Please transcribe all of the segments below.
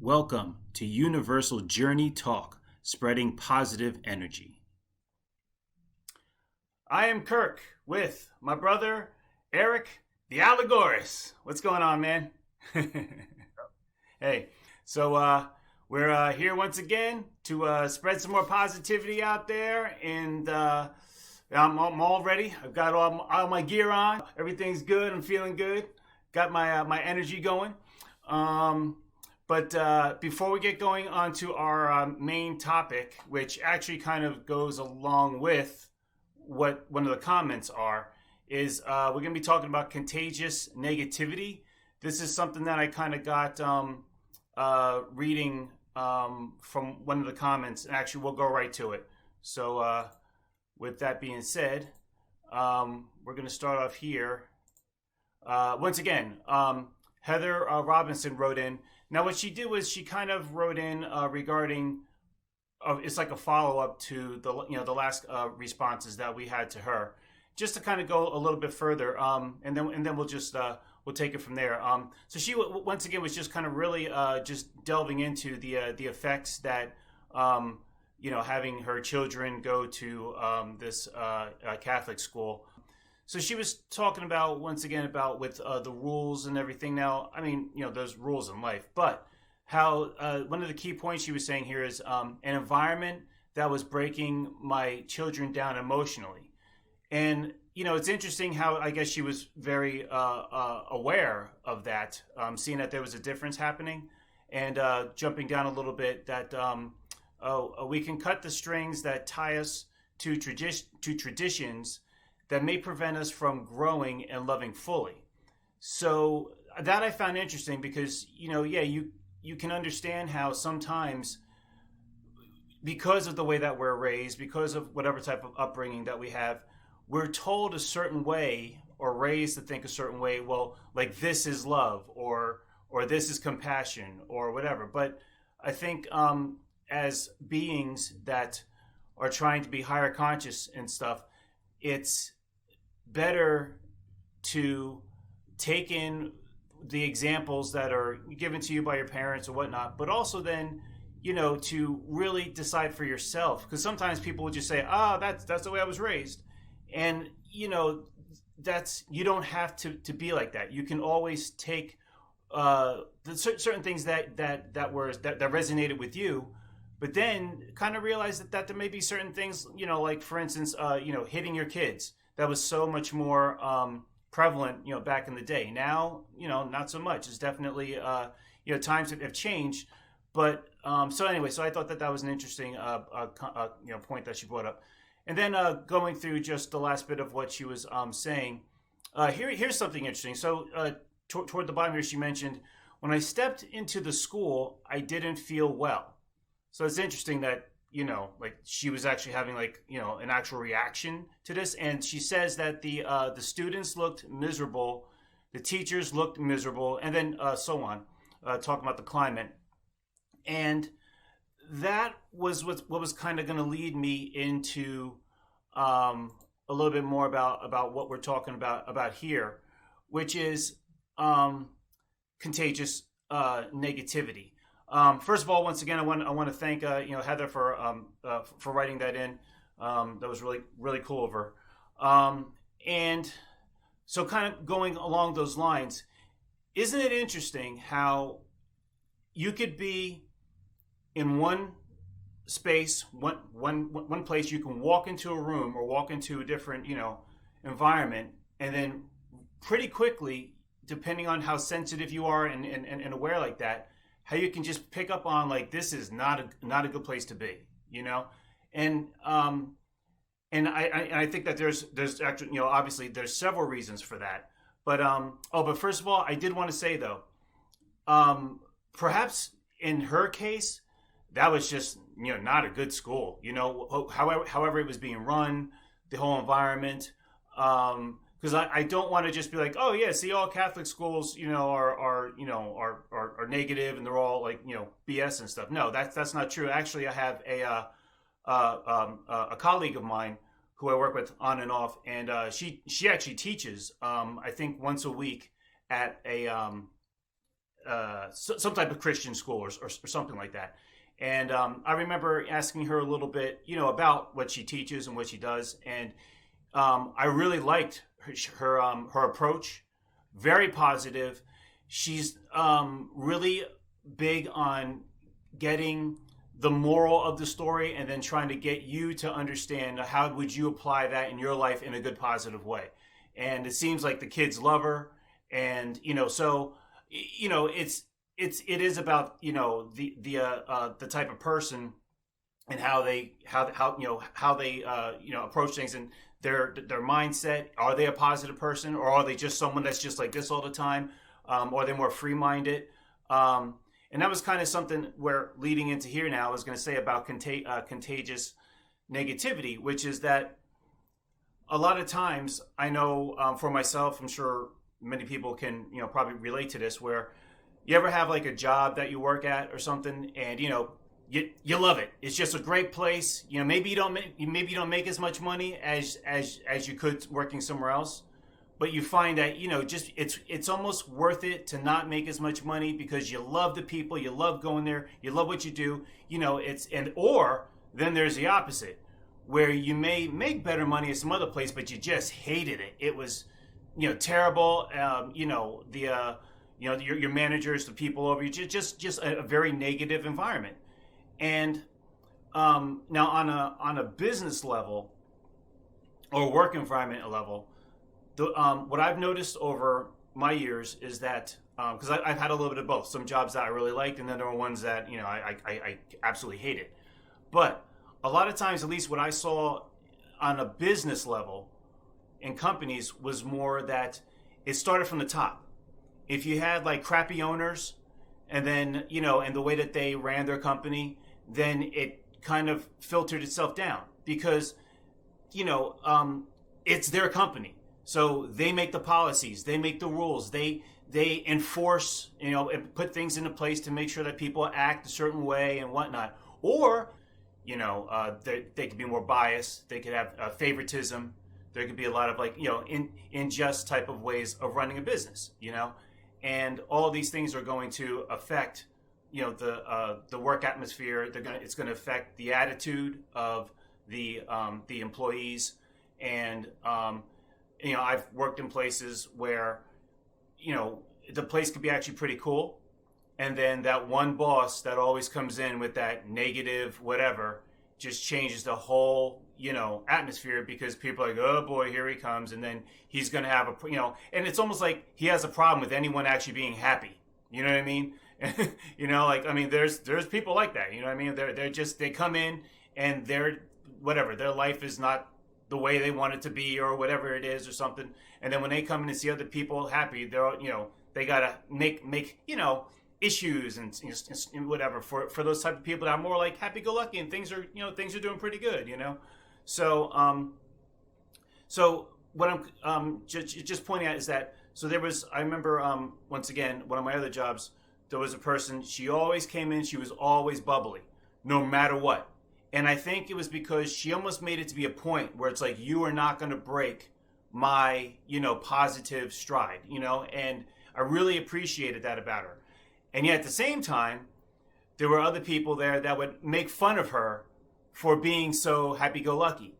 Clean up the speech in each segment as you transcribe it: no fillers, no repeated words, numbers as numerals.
Welcome to Universal Journey Talk, spreading positive energy. I am Kirk with my brother, Eric, the Allegoris. What's going on, man? Hey, so we're here once again to spread some more positivity out there, and I'm all ready. I've got all my gear on. Everything's good. I'm feeling good. Got my energy going. But before we get going on to our main topic, which actually kind of goes along with what one of the comments are, is we're going to be talking about contagious negativity. This is something that I kind of got reading from one of the comments, and actually we'll go right to it. So with that being said, we're going to start off here. Once again, Heather Robinson wrote in. Now, what she did was she kind of wrote in regarding, it's like a follow-up to the last responses that we had to her, just to kind of go a little bit further, and then we'll just we'll take it from there. So she once again was just kind of really just delving into the effects that having her children go to this Catholic school. So she was talking about, once again, about with the rules and everything. Now, I mean, there's rules in life, but how one of the key points she was saying here is an environment that was breaking my children down emotionally. And, it's interesting how I guess she was very aware of that, seeing that there was a difference happening, and jumping down a little bit that we can cut the strings that tie us to traditions that may prevent us from growing and loving fully. So that I found interesting because, you can understand how sometimes, because of the way that we're raised, because of whatever type of upbringing that we have, we're told a certain way or raised to think a certain way. Well, like this is love or this is compassion or whatever. But I think as beings that are trying to be higher conscious and stuff, it's better to take in the examples that are given to you by your parents or whatnot, but also then, to really decide for yourself. Because sometimes people will just say, that's the way I was raised. And, that's, you don't have to be like that. You can always take certain things that resonated with you, but then kind of realize that there may be certain things, like for instance, hitting your kids. That was so much more prevalent, back in the day. Now, not so much. It's definitely, times have changed. But so anyway, so I thought that was an interesting, point that she brought up. And then going through just the last bit of what she was saying, here's something interesting. So toward the bottom here, she mentioned, when I stepped into the school, I didn't feel well. So it's interesting that, like she was actually having an actual reaction to this. And she says that the students looked miserable, the teachers looked miserable, and then so on, talking about the climate. And that was what was kind of going to lead me into a little bit more about what we're talking about here, which is contagious negativity. First of all, once again, I want to thank Heather for writing that in. That was really really cool of her. And so, kind of going along those lines, isn't it interesting how you could be in one space, one place, you can walk into a room or walk into a different environment, and then pretty quickly, depending on how sensitive you are and aware like that, how you can just pick up on this is not a good place to be, and I think that there's actually obviously there's several reasons for that, but but first of all, I did want to say though, perhaps in her case, that was just not a good school, however it was being run, the whole environment. Because I don't want to just be like, oh yeah, see, all Catholic schools are negative and they're all BS and stuff. No, that's not true. Actually, I have a colleague of mine who I work with on and off, and she actually teaches I think once a week at some type of Christian school or something like that. And I remember asking her a little bit, about what she teaches and what she does. And I really liked her approach. Very positive. She's really big on getting the moral of the story and then trying to get you to understand how would you apply that in your life in a good, positive way. And it seems like the kids love her. And, so, it is about, the type of person and how they approach things and their mindset. Are they a positive person, or are they just someone that's just like this all the time? Or are they more free-minded? And that was kind of something where leading into here now I was going to say about contagious negativity, which is that a lot of times I know for myself, I'm sure many people can, probably relate to this, where you ever have like a job that you work at or something, and you love it. It's just a great place. Maybe you don't make as much money as you could working somewhere else, but you find that just it's almost worth it to not make as much money because you love the people, you love going there, you love what you do. Or then there's the opposite, where you may make better money at some other place, but you just hated it. It was terrible. Your managers, the people over you, just a very negative environment. And now on a business level or work environment level, what I've noticed over my years is that because I've had a little bit of both. Some jobs that I really liked, and then there were ones that I absolutely hated. But a lot of times, at least what I saw on a business level in companies, was more that it started from the top. If you had like crappy owners, and then and the way that they ran their company, then it kind of filtered itself down because it's their company. So they make the policies, they make the rules, they enforce, and put things into place to make sure that people act a certain way and whatnot. Or, they could be more biased. They could have favoritism. There could be a lot of unjust type of ways of running a business, and all these things are going to affect, the work atmosphere. It's going to affect the attitude of the employees, and I've worked in places where, the place could be actually pretty cool. And then that one boss that always comes in with that negative whatever just changes the whole, atmosphere, because people are like, oh boy, here he comes. And then he's going to have and it's almost like he has a problem with anyone actually being happy. You know what I mean? There's people like that. You know what I mean? They come in and their life is not the way they want it to be or whatever it is or something. And then when they come in and see other people happy, they're, they got to make issues and whatever for those type of people that are more like happy-go-lucky and things are doing pretty good, So what I'm just pointing out is that, so I remember, once again, one of my other jobs, there was a person, she always came in, she was always bubbly, no matter what. And I think it was because she almost made it to be a point where it's like, you are not going to break my, positive stride, and I really appreciated that about her. And yet at the same time, there were other people there that would make fun of her for being so happy-go-lucky,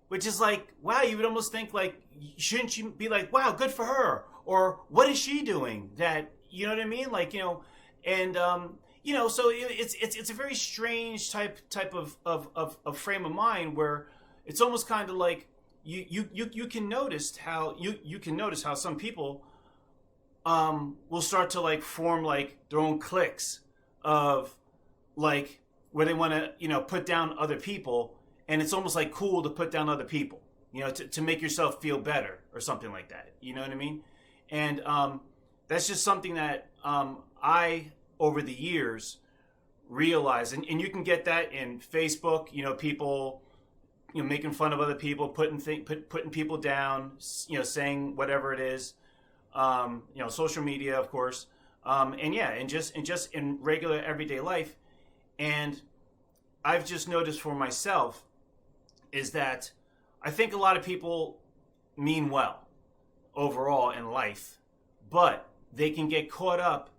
which is like, wow, you would almost think like, shouldn't you be like, wow, good for her? Or what is she doing that, you know what I mean? Like, and, so it's a very strange type of frame of mind where it's almost kind of like you can notice how some people will start to like form like their own cliques of like where they want to put down other people, and it's almost like cool to put down other people, to make yourself feel better or something like that. You know what I mean? And that's just something that I over the years realized, and you can get that in Facebook. People making fun of other people, putting people down, saying whatever it is. Social media, of course, and just in regular everyday life. And I've just noticed for myself is that I think a lot of people mean well overall in life, but they can get caught up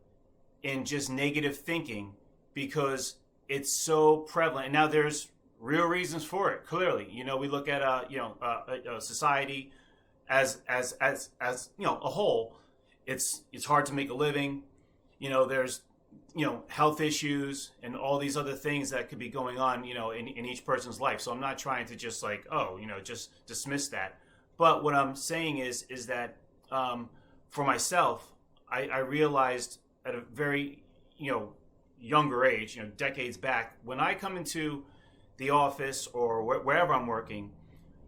in just negative thinking because it's so prevalent. And now there's real reasons for it. Clearly, we look at society as a whole. It's hard to make a living. There's health issues and all these other things that could be going on in each person's life. So I'm not trying to just just dismiss that. But what I'm saying is that for myself, I realized at a very younger age, decades back, when I come into the office or wherever I'm working,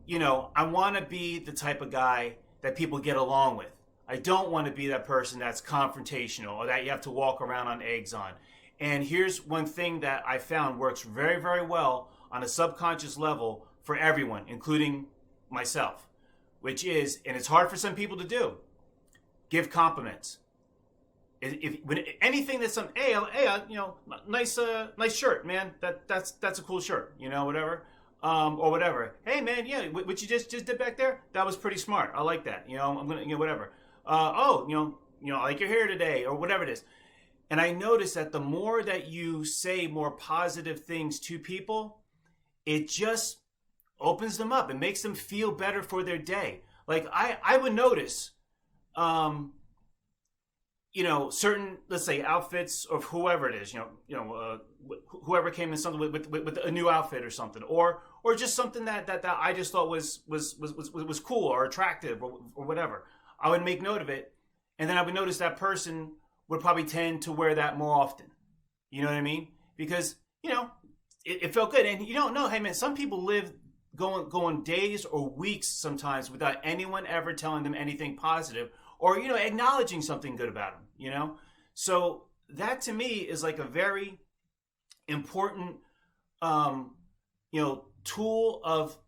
I want to be the type of guy that people get along with. I don't want to be that person that's confrontational or that you have to walk around on eggs on. And here's one thing that I found works very, very well on a subconscious level for everyone, including myself, which is, and it's hard for some people to do, give compliments. When anything that's hey, nice shirt, man. That's a cool shirt, whatever. Or whatever. Hey, man, yeah, what you just did back there, that was pretty smart. I like that. I'm gonna, whatever. I like your hair today, or whatever it is. And I noticed that the more that you say more positive things to people, it just opens them up. It makes them feel better for their day. Like I would notice, certain, let's say, outfits of whoever it is, whoever came in something with a new outfit or something, or just something that I just thought was cool or attractive or whatever. I would make note of it, and then I would notice that person would probably tend to wear that more often. You know what I mean? Because it felt good, and you don't know. Hey, man, some people live going days or weeks sometimes without anyone ever telling them anything positive or acknowledging something good about them. So that to me is like a very important tool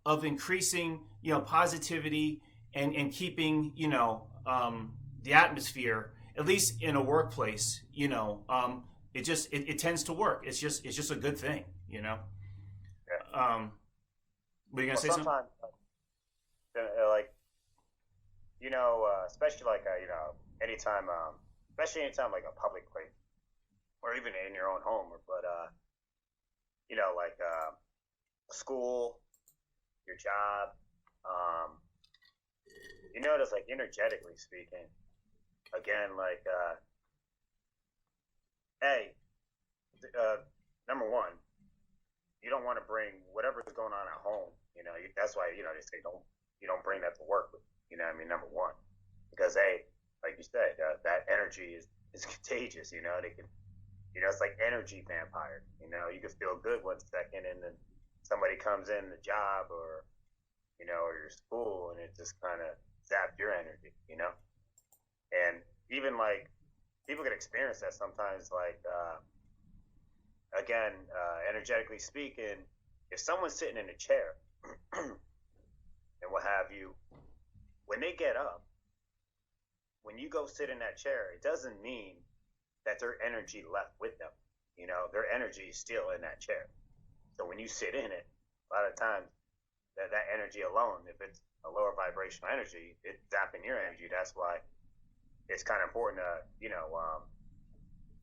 of increasing positivity and keeping the atmosphere, at least in a workplace. It tends to work. It's just a good thing. Yeah. Were you gonna say something? Sometimes, especially anytime, like a public place, or even in your own home, but school, your job, just like energetically speaking, again, hey, number one, you don't want to bring whatever's going on at home. That's why they say you don't bring that to work with. Number one, because like you said, that energy is contagious. They can, it's like energy vampire. You can feel good 1 second, and then somebody comes in the job or or your school, and it just kind of zaps your energy. And even like people can experience that sometimes. Energetically speaking, if someone's sitting in a chair and what have you, when they get up, when you go sit in that chair, it doesn't mean that their energy left with them. Their energy is still in that chair. So when you sit in it, a lot of times that energy alone, if it's a lower vibrational energy, it's zapping your energy. That's why it's kind of important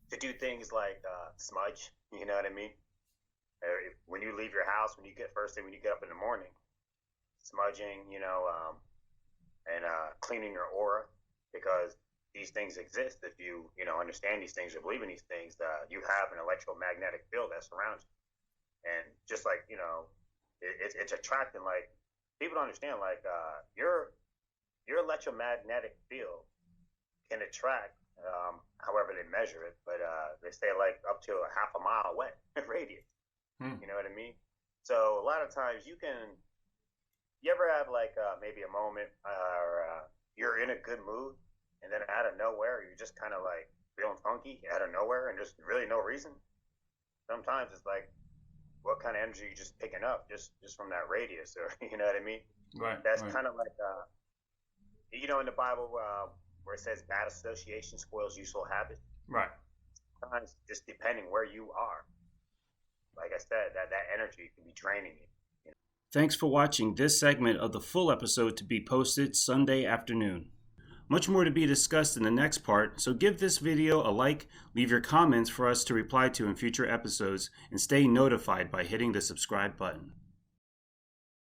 to do things like smudge. You know what I mean? When you leave your house, when you get up in the morning, smudging, and cleaning your aura, because these things exist. If you understand these things or believe in these things, you have an electromagnetic field that surrounds you, and just like it's attracting. Like people don't understand, your electromagnetic field can attract, however they measure it, but they say like up to a half a mile away radius. You know what I mean? So a lot of times you ever have maybe a moment or you're in a good mood, and then out of nowhere you're just kind of like feeling funky out of nowhere and just really no reason. Sometimes it's like, what kind of energy are you just picking up just from that radius, or you know what I mean? Right. That's right. kind of like in the Bible where it says bad association spoils useful habits. Right. Sometimes just depending where you are, like I said, that energy can be draining you. Thanks for watching this segment of the full episode to be posted Sunday afternoon. Much more to be discussed in the next part, so give this video a like, leave your comments for us to reply to in future episodes, and stay notified by hitting the subscribe button.